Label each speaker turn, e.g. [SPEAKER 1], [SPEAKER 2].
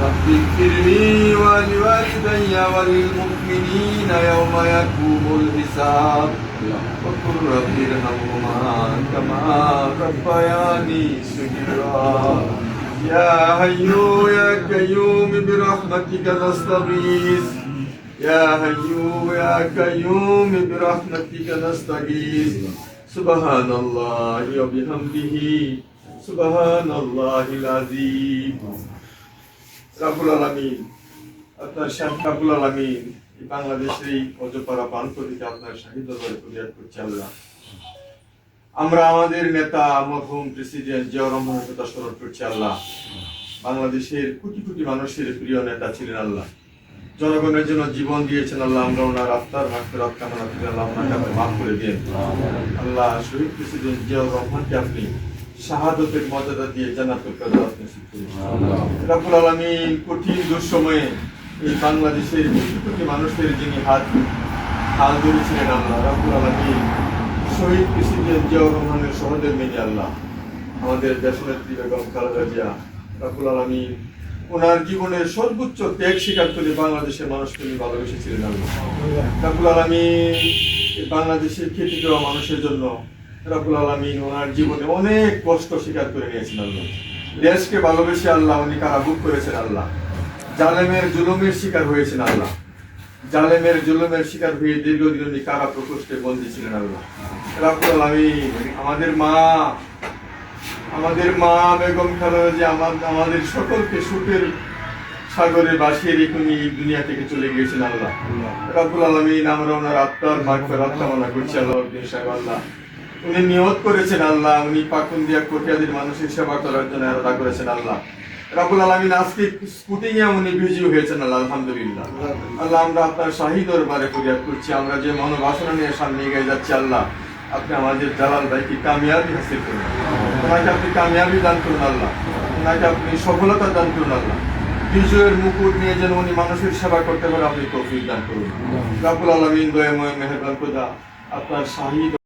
[SPEAKER 1] رب اغفر لي ولوالدي وللمؤمنين يوم يقوم الحساب وقل رب ارحمهما كما ربياني صغيرا يا حي يا قيوم برحمتك نستغيث يا حي يا قيوم برحمتك نستغيث سبحان الله وبحمده سبحان الله العظيم রাব্বুল আলামিন আপনার শাহ রাব্বুল আলামিন এই বাংলাদেশের এই অজপাড়া প্রান্তটিতে আপনার শাহিদ দরবারে ফরিয়াদ করছি আল্লাহ। আমরা আমাদের নেতা মরহুম প্রেসিডেন্ট জিয়াউর রহমানের কথা স্মরণ করছি আল্লাহ। বাংলাদেশের কোটি কোটি মানুষের প্রিয় নেতা ছিলেন আল্লাহ, জনগণের জন্য জীবন দিয়েছেন আল্লাহ। আমরা ওনার আত্মার মাগফিরাত কামনা করি আল্লাহ, ওনাকে আপনি মাফ করে দিন আল্লাহ। শহীদ প্রেসিডেন্ট জিয়াউর রহমানকে আপনি শাহাদতের মর্যাদা দিয়ে জান্নাতুল ফেরদাউস নসিব করুন রাব্বুল আলামিন। কঠিন দুঃসময়ে এই বাংলাদেশের কোটি কোটি মানুষের যিনি হাল ধরেছিলেন আল্লাহ রাব্বুল আলামিন, শহীদ প্রেসিডেন্ট জিয়াউর রহমানের সহোদর মেয়ে আল্লাহ, আমাদের দেশনেত্রী বেগম খালেদা জিয়া রাব্বুল আলামিন ওনার জীবনের সর্বোচ্চ ত্যাগ স্বীকার করে বাংলাদেশের মানুষকে উনি ভালোবেসেছিলেন আল্লাহ রাব্বুল আলামিন। বাংলাদেশের খেটে খাওয়া মানুষের জন্য রাব্বুল আলামিন ওনার জীবনে অনেক কষ্ট স্বীকার করে নিয়েছেন আল্লাহ। দেশকে ভালোবেসে আল্লাহ উনি কারাভোগ করেছেন আল্লাহ। জালেমের জুলুমের শিকার হয়েছেন আল্লাহ, জালেমের জুলুমের শিকার হয়ে দীর্ঘদিন উনি কারা প্রকোষ্ঠে বন্দী ছিলেন আল্লাহ রাব্বুল আলামিন। আমাদের মা বেগম খালেদা জিয়া আমাদের সকলকে সুখের সাগরে ভাসিয়ে রেখে উনি দুনিয়া থেকে চলে গিয়েছেন আল্লাহ রাব্বুল আলামিন। আমরা ওনার আত্মার মাগফিরাত কামনা করছি আল্লাহ। সাহেব আল্লাহ উনি নিয়ত করেছেন আল্লাহ, উনি পাকুন্দিয়া কোটিয়াদির মানুষের সেবা করার জন্য আলাদা করেছেন আল্লাহ রাব্বুল আলামিন। আজকে স্কুটিং এ উনি বিজি হয়েছেন আল্লাহ, আলহামদুলিল্লাহ আল্লাহ। আমরা আপনার শাহী দরবারে ফরিয়াদ করছি, আমরা যে মনোবাসনা নিয়ে সামনে এগিয়ে যাচ্ছি আল্লাহ, আপনি আমাদের জালাল ভাইকে কামিয়াবি হাসিল করুন, ওনাকে আপনি কামিয়াবি দান করুন আল্লাহ, ওনাকে আপনি সফলতা দান করুন আল্লাহ। বিজয়ের মুকুট নিয়ে যেন উনি মানুষের সেবা করতে পারে আপনি তৌফিক দান করুন রাব্বুল আলামিন। দয়াময় মেহেরবান খোদা আপনার শাহী